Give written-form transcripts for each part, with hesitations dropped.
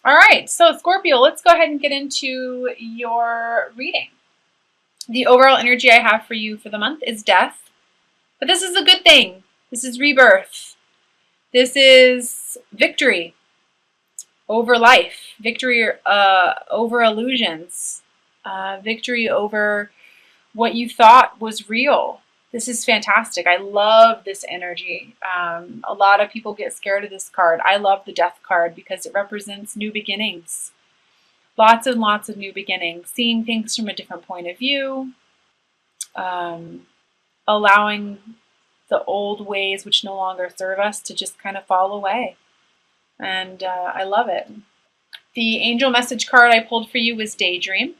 All right, so Scorpio, let's go ahead and get into your reading. The overall energy I have for you for the month is death, but this is a good thing. This is rebirth. This is victory over life, victory over illusions, victory over what you thought was real. This is fantastic. I love this energy. A lot of people get scared of this card. I love the death card because it represents new beginnings. Lots and lots of new beginnings. Seeing things from a different point of view. Allowing the old ways which no longer serve us to just kind of fall away. And I love it. The angel message card I pulled for you was Daydream.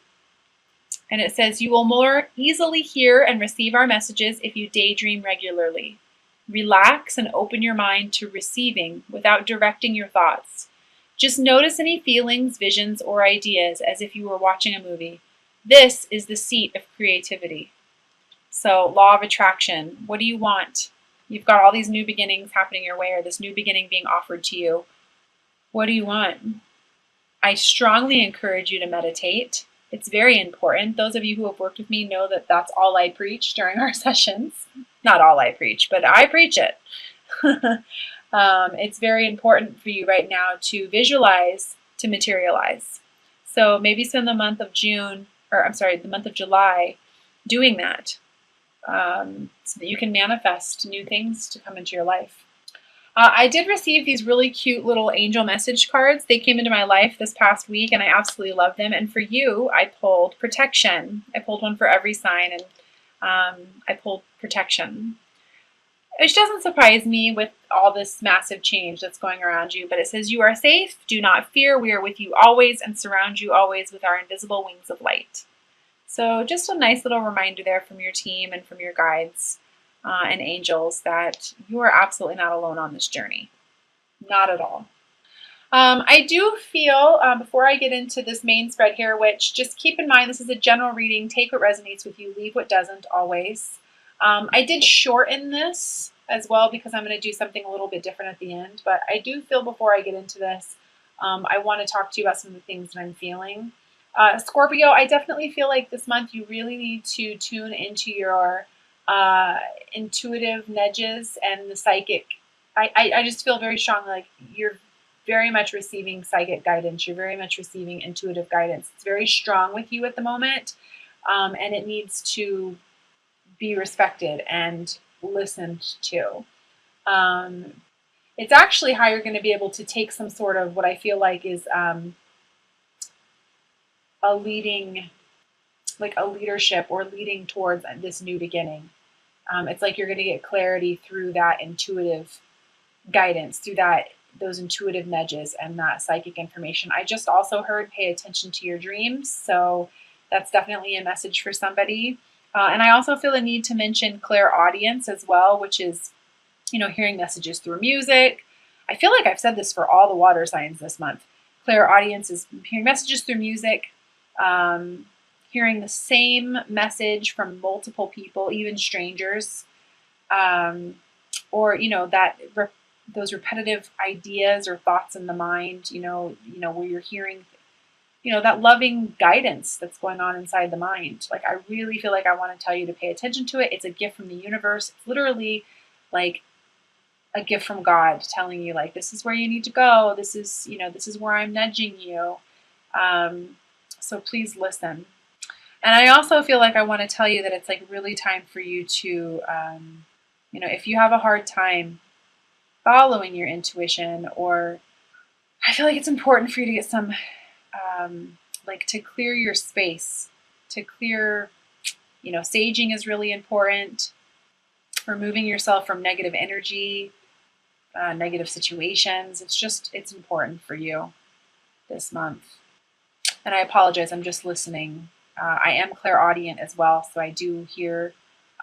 And it says, you will more easily hear and receive our messages if you daydream regularly. Relax and open your mind to receiving without directing your thoughts. Just notice any feelings, visions, or ideas as if you were watching a movie. This is the seat of creativity. So, law of attraction. What do you want? You've got all these new beginnings happening your way, or this new beginning being offered to you. What do you want? I strongly encourage you to meditate. It's very important. Those of you who have worked with me know that that's all I preach during our sessions. Not all I preach, but I preach it. It's very important for you right now to visualize, to materialize. So maybe spend the month of June, or I'm sorry, the month of July doing that so that you can manifest new things to come into your life. I did receive these really cute little angel message cards. They came into my life this past week, and I absolutely love them. And for you, I pulled protection. I pulled one for every sign, and I pulled protection. Which doesn't surprise me with all this massive change that's going around you, but it says, you are safe, do not fear, we are with you always and surround you always with our invisible wings of light. So just a nice little reminder there from your team and from your guides. And angels that you are absolutely not alone on this journey. Not at all. I do feel, before I get into this main spread here, which just keep in mind, this is a general reading. Take what resonates with you, leave what doesn't always. I did shorten this as well because I'm going to do something a little bit different at the end. But I do feel before I get into this, I want to talk to you about some of the things that I'm feeling. Scorpio, I definitely feel like this month you really need to tune into your intuitive nudges and the psychic. I just feel very strongly like you're very much receiving psychic guidance. You're very much receiving intuitive guidance. It's very strong with you at the moment, and it needs to be respected and listened to. It's actually how you're going to be able to take some sort of what I feel like is a leading, like a leadership or leading towards this new beginning. It's like you're going to get clarity through that intuitive guidance, through those intuitive nudges and that psychic information. I just also heard pay attention to your dreams. So that's definitely a message for somebody. And I also feel a need to mention clairaudience as well, which is, hearing messages through music. I feel like I've said this for all the water signs this month. Clairaudience is hearing messages through music, hearing the same message from multiple people, even strangers, or those repetitive ideas or thoughts in the mind, where you're hearing, that loving guidance that's going on inside the mind. Like, I really feel like I want to tell you to pay attention to it. It's a gift from the universe. It's literally like a gift from God telling you, like, this is where you need to go. This is where I'm nudging you. So please listen. And I also feel like I want to tell you that it's like really time for you to, if you have a hard time following your intuition, or I feel like it's important for you to get some, to clear your space, to clear, saging is really important. Removing yourself from negative energy, negative situations. It's important for you this month. And I apologize, I'm just listening. I am clairaudient as well, so I do hear,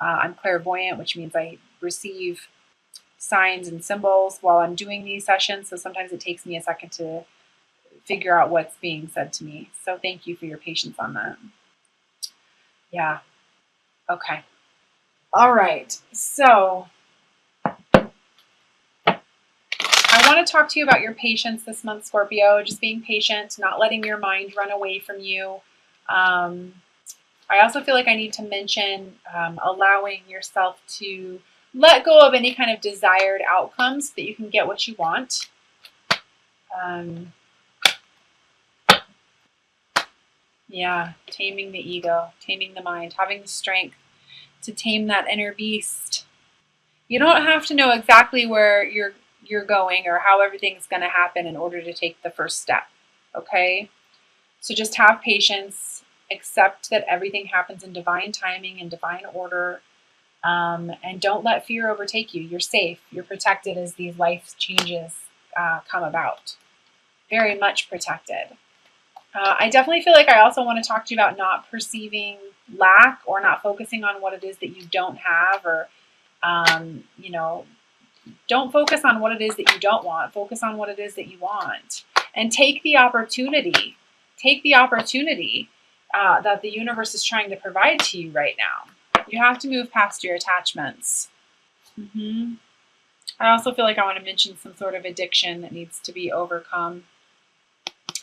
I'm clairvoyant, which means I receive signs and symbols while I'm doing these sessions, so sometimes it takes me a second to figure out what's being said to me. So thank you for your patience on that. Yeah. Okay. All right. So I want to talk to you about your patience this month, Scorpio. Just being patient, not letting your mind run away from you. I also feel like I need to mention allowing yourself to let go of any kind of desired outcomes so that you can get what you want. Yeah, taming the ego, taming the mind, having the strength to tame that inner beast. You don't have to know exactly where you're going or how everything's going to happen in order to take the first step, okay? So just have patience, accept that everything happens in divine timing and divine order, and don't let fear overtake you. You're safe. You're protected as these life changes come about. Very much protected. I definitely feel like I also want to talk to you about not perceiving lack or not focusing on what it is that you don't have, or, you know, don't focus on what it is that you don't want. Focus on what it is that you want. And take the opportunity. Take the opportunity that the universe is trying to provide to you right now. You have to move past your attachments. I also feel like I want to mention some sort of addiction that needs to be overcome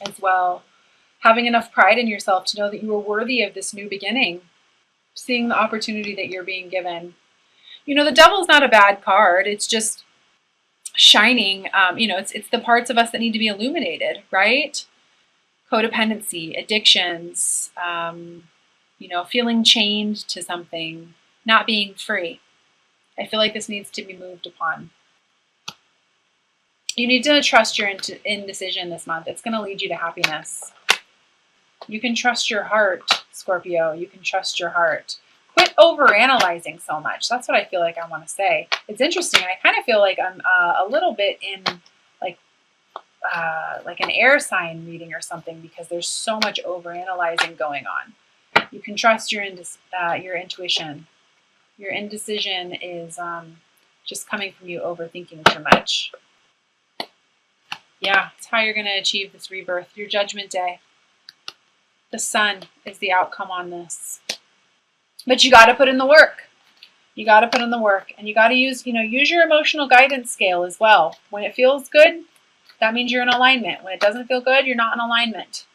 as well. Having enough pride in yourself to know that you are worthy of this new beginning. Seeing the opportunity that you're being given. You know, the devil's not a bad card. It's just shining. You know, it's the parts of us that need to be illuminated, right? Codependency, addictions, you know, feeling chained to something, not being free. I feel like this needs to be moved upon. You need to trust your indecision this month. It's going to lead you to happiness. You can trust your heart, Scorpio. You can trust your heart. Quit overanalyzing so much. That's what I feel like I want to say. It's interesting. I kind of feel like I'm a little bit in like an air sign reading or something, because there's so much overanalyzing going on. You can trust your intuition. Your indecision is just coming from you overthinking too much. Yeah, it's how you're going to achieve this rebirth. Your judgment day. The sun is the outcome on this. But you got to put in the work. You got to put in the work. And you got to use your emotional guidance scale as well. When it feels good, that means you're in alignment. When it doesn't feel good, you're not in alignment.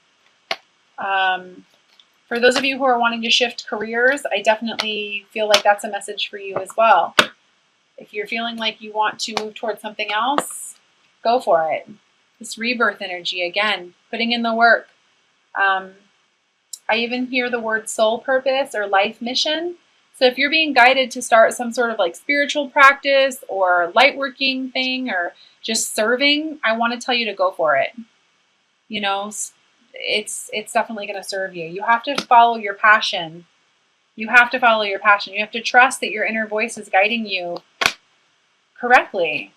For those of you who are wanting to shift careers, I definitely feel like that's a message for you as well. If you're feeling like you want to move towards something else, go for it. This rebirth energy, again, putting in the work. I even hear the word soul purpose or life mission. So if you're being guided to start some sort of like spiritual practice or light working thing or just serving, I want to tell you to go for it. You know, it's definitely going to serve you. You have to follow your passion. You have to follow your passion. You have to trust that your inner voice is guiding you correctly.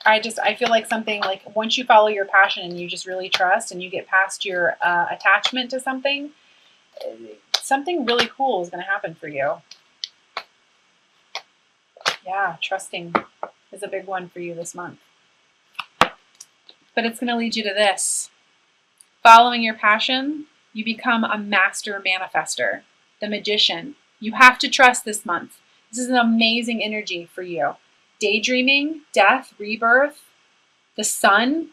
I feel like something like once you follow your passion and you just really trust and you get past your attachment to something, something really cool is going to happen for you. Yeah, trusting is a big one for you this month. But it's going to lead you to this. Following your passion, you become a master manifester, the magician. You have to trust this month. This is an amazing energy for you. Daydreaming, death, rebirth, the sun,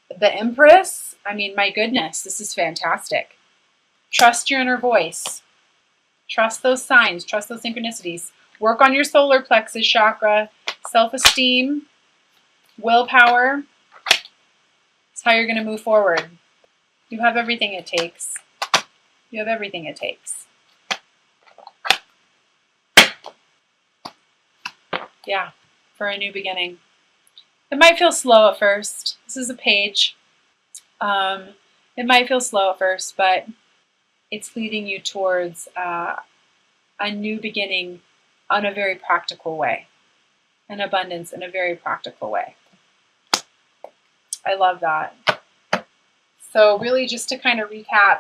the Empress. I mean, my goodness, this is fantastic. Trust your inner voice. Trust those signs. Trust those synchronicities. Work on your solar plexus chakra, self-esteem, willpower. That's how you're going to move forward. You have everything it takes. You have everything it takes. Yeah. For a new beginning. It might feel slow at first. This is a page. It might feel slow at first, but it's leading you towards a new beginning in a very practical way. An abundance in a very practical way. I love that. So really just to kind of recap,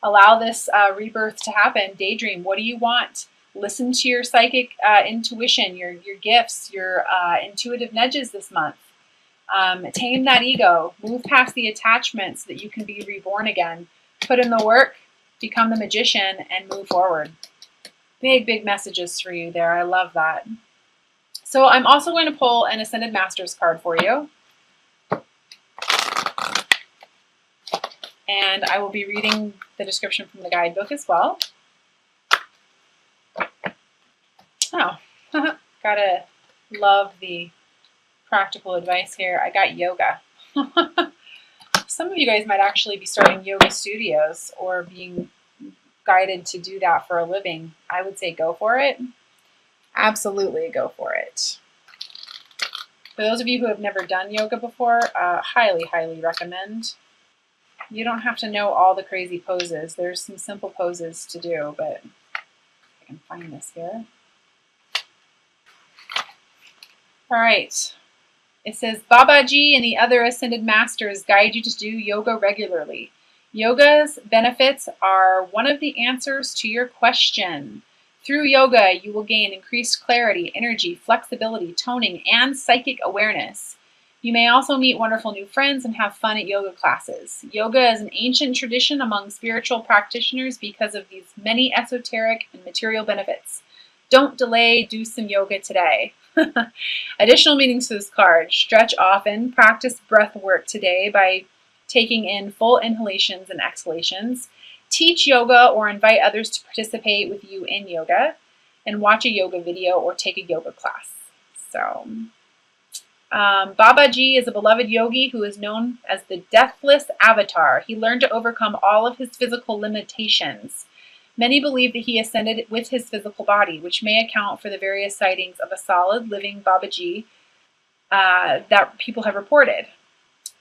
allow this rebirth to happen. Daydream. What do you want? Listen to your psychic intuition, your gifts, your intuitive nudges this month. Tame that ego. Move past the attachments so that you can be reborn again. Put in the work, become the magician, and move forward. Big, big messages for you there. I love that. So I'm also going to pull an Ascended Masters card for you. And I will be reading the description from the guidebook as well. Oh, gotta love the practical advice here. I got yoga. Some of you guys might actually be starting yoga studios or being guided to do that for a living. I would say go for it. Absolutely go for it. For those of you who have never done yoga before, highly, highly recommend. You don't have to know all the crazy poses. There's some simple poses to do, but I can find this here. All right. It says, Babaji and the other Ascended Masters guide you to do yoga regularly. Yoga's benefits are one of the answers to your question. Through yoga, you will gain increased clarity, energy, flexibility, toning, and psychic awareness. You may also meet wonderful new friends and have fun at yoga classes. Yoga is an ancient tradition among spiritual practitioners because of these many esoteric and material benefits. Don't delay, do some yoga today. Additional meanings to this card. Stretch often. Practice breath work today by taking in full inhalations and exhalations. Teach yoga or invite others to participate with you in yoga. And watch a yoga video or take a yoga class. So, Babaji is a beloved yogi who is known as the deathless avatar. He learned to overcome all of his physical limitations. Many believe that he ascended with his physical body, which may account for the various sightings of a solid, living Babaji that people have reported.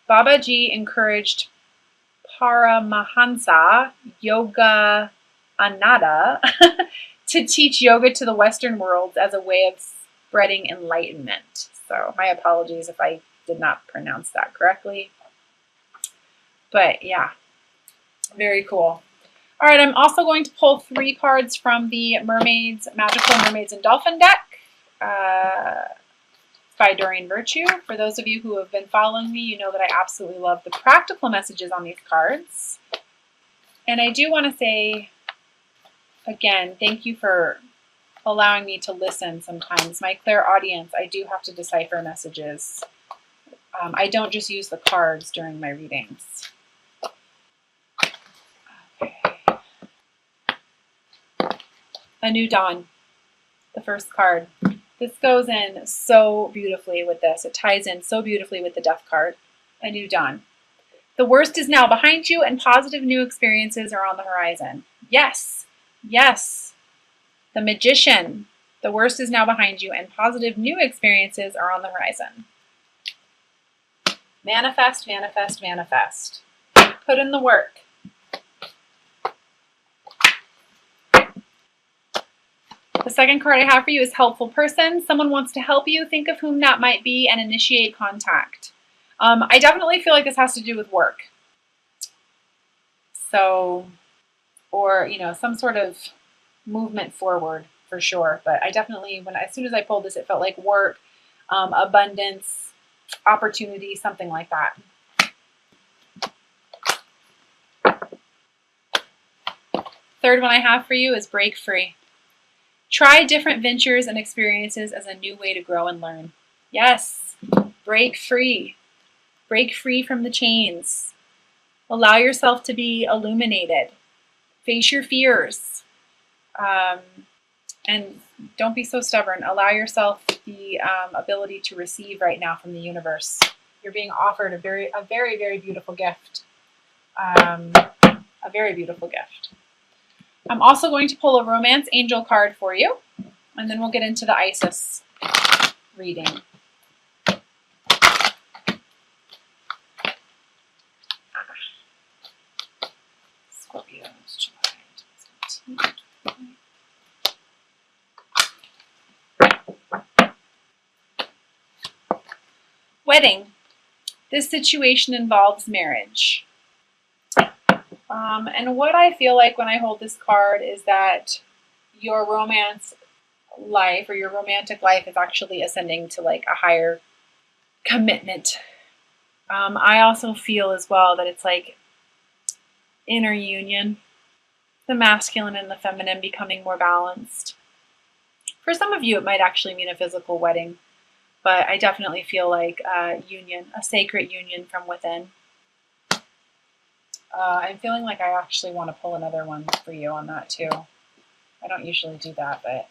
Babaji encouraged Paramahansa Yoga Ananda to teach yoga to the Western world as a way of spreading enlightenment. So my apologies if I did not pronounce that correctly. But yeah, very cool. All right, I'm also going to pull 3 cards from the Mermaids, Magical Mermaids and Dolphin deck by Doreen Virtue. For those of you who have been following me, you know that I absolutely love the practical messages on these cards. And I do want to say, again, thank you for allowing me to listen sometimes. My clairaudience, I do have to decipher messages. I don't just use the cards during my readings. A New Dawn, the first card. This goes in so beautifully with this. It ties in so beautifully with the Death card. A New Dawn. The worst is now behind you and positive new experiences are on the horizon. Yes, yes. The Magician. The worst is now behind you and positive new experiences are on the horizon. Manifest, manifest, manifest. Put in the work. The second card I have for you is Helpful Person. Someone wants to help you. Think of whom that might be and initiate contact. I definitely feel like this has to do with work. So, or, you know, some sort of movement forward for sure. But I definitely, as soon as I pulled this, it felt like work, abundance, opportunity, something like that. Third one I have for you is Break Free. Try different ventures and experiences as a new way to grow and learn. Yes, break free. Break free from the chains. Allow yourself to be illuminated. Face your fears. And don't be so stubborn. Allow yourself the ability to receive right now from the universe. You're being offered a very, very beautiful gift. A very beautiful gift. I'm also going to pull a Romance Angel card for you, and then we'll get into the Isis reading. Scorpio. Wedding. This situation involves marriage. And what I feel like when I hold this card is that your romance life or your romantic life is actually ascending to like a higher commitment. I also feel as well that it's like inner union, the masculine and the feminine becoming more balanced. For some of you, it might actually mean a physical wedding, but I definitely feel like a union, a sacred union from within. I'm feeling like I actually want to pull another one for you on that too. I don't usually do that, but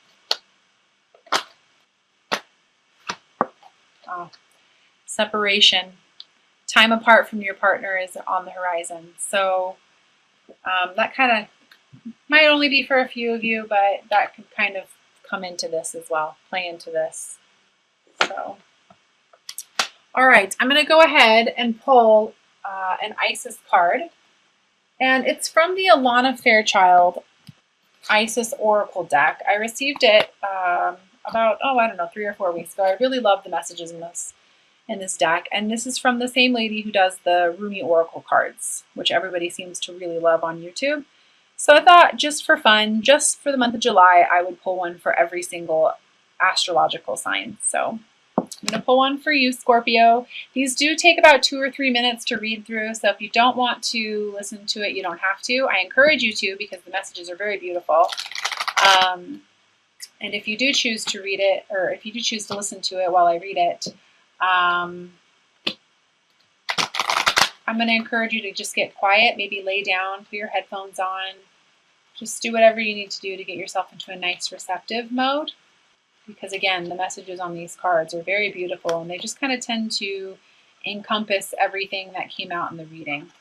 separation, time apart from your partner is on the horizon. So that kind of might only be for a few of you, but that could kind of come into this as well, play into this. So, all right, I'm going to go ahead and pull an Isis card. And it's from the Alana Fairchild Isis Oracle deck. I received it about, I don't know, 3 or 4 weeks ago. I really love the messages in this deck. And this is from the same lady who does the Rumi Oracle cards, which everybody seems to really love on YouTube. So I thought, just for fun, just for the month of July, I would pull one for every single astrological sign. So I'm going to pull one for you, Scorpio. These do take about 2 or 3 minutes to read through, so if you don't want to listen to it, you don't have to. I encourage you to, because the messages are very beautiful. And if you do choose to read it, or if you do choose to listen to it while I read it, I'm going to encourage you to just get quiet, maybe lay down, put your headphones on. Just do whatever you need to do to get yourself into a nice receptive mode. Because again, the messages on these cards are very beautiful, and they just kind of tend to encompass everything that came out in the reading.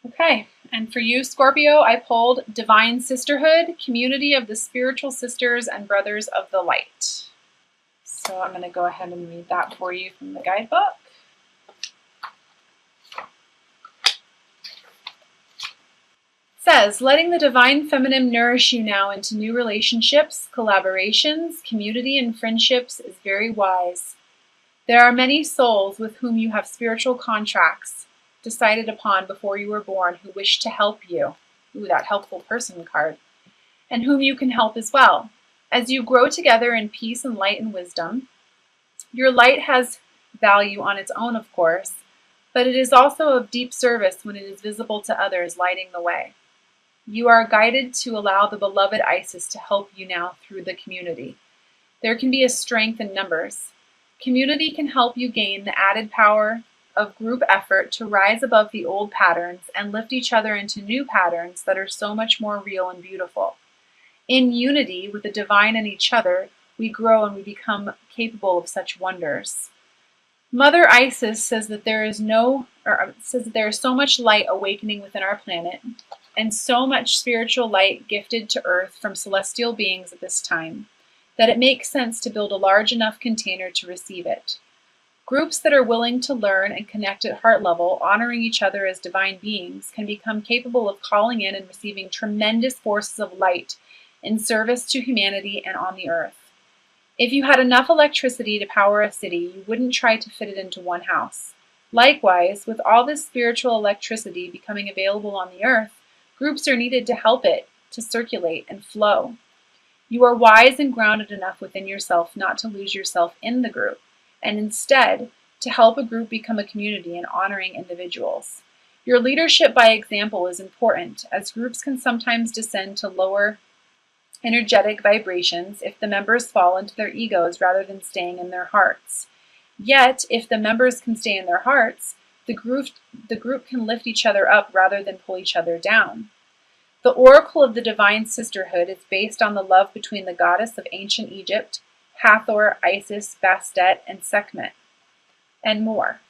Okay, and for you, Scorpio, I pulled Divine Sisterhood, Community of the Spiritual Sisters and Brothers of the Light. So I'm going to go ahead and read that for you from the guidebook. Says, letting the divine feminine nourish you now into new relationships, collaborations, community, and friendships is very wise. There are many souls with whom you have spiritual contracts decided upon before you were born who wish to help you. Ooh, that helpful person card. And whom you can help as well. As you grow together in peace and light and wisdom, your light has value on its own, of course, but it is also of deep service when it is visible to others, lighting the way. You are guided to allow the beloved Isis to help you now through the community. There can be a strength in numbers. Community can help you gain the added power of group effort to rise above the old patterns and lift each other into new patterns that are so much more real and beautiful. In unity with the divine and each other, we grow and we become capable of such wonders. Mother Isis says that there is so much light awakening within our planet, and so much spiritual light gifted to Earth from celestial beings at this time, that it makes sense to build a large enough container to receive it. Groups that are willing to learn and connect at heart level, honoring each other as divine beings, can become capable of calling in and receiving tremendous forces of light in service to humanity and on the Earth. If you had enough electricity to power a city, you wouldn't try to fit it into one house. Likewise, with all this spiritual electricity becoming available on the Earth, groups are needed to help it to circulate and flow. You are wise and grounded enough within yourself not to lose yourself in the group, and instead to help a group become a community and honoring individuals. Your leadership by example is important, as groups can sometimes descend to lower energetic vibrations if the members fall into their egos rather than staying in their hearts. Yet, if the members can stay in their hearts, the group can lift each other up rather than pull each other down. The oracle of the divine sisterhood is based on the love between the goddess of ancient Egypt, Hathor, Isis, Bastet, and Sekhmet, and more.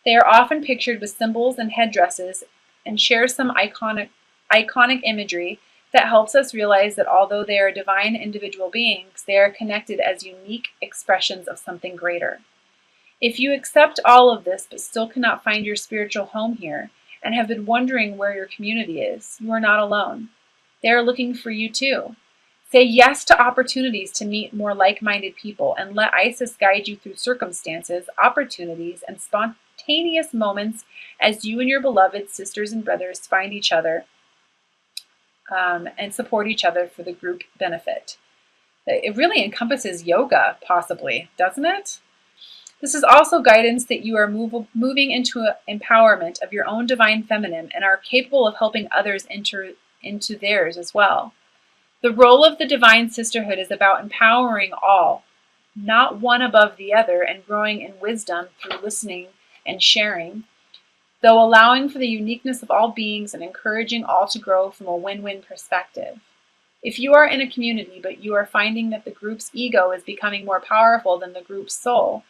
They are often pictured with symbols and headdresses and share some iconic imagery that helps us realize that although they are divine individual beings, they are connected as unique expressions of something greater. If you accept all of this but still cannot find your spiritual home here and have been wondering where your community is, you are not alone. They are looking for you too. Say yes to opportunities to meet more like-minded people and let Isis guide you through circumstances, opportunities, and spontaneous moments as you and your beloved sisters and brothers find each other and support each other for the group benefit. It really encompasses yoga, possibly, doesn't it? This is also guidance that you are moving into empowerment of your own divine feminine and are capable of helping others enter into theirs as well. The role of the divine sisterhood is about empowering all, not one above the other, and growing in wisdom through listening and sharing, though allowing for the uniqueness of all beings and encouraging all to grow from a win-win perspective. If you are in a community but you are finding that the group's ego is becoming more powerful than the group's soul,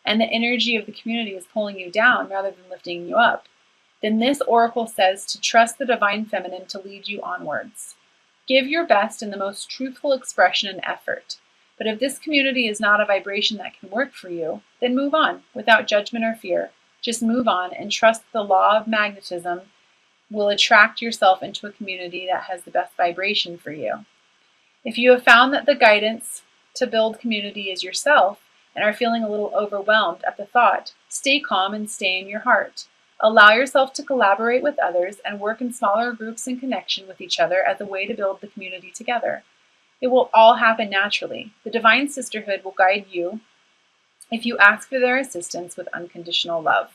and the energy of the community is pulling you down rather than lifting you up, then this oracle says to trust the divine feminine to lead you onwards. Give your best in the most truthful expression and effort. But if this community is not a vibration that can work for you, then move on without judgment or fear. Just move on and trust the law of magnetism will attract yourself into a community that has the best vibration for you. If you have found that the guidance to build community is yourself and are feeling a little overwhelmed at the thought, stay calm and stay in your heart. Allow yourself to collaborate with others and work in smaller groups in connection with each other as a way to build the community together. It will all happen naturally. The divine sisterhood will guide you if you ask for their assistance with unconditional love.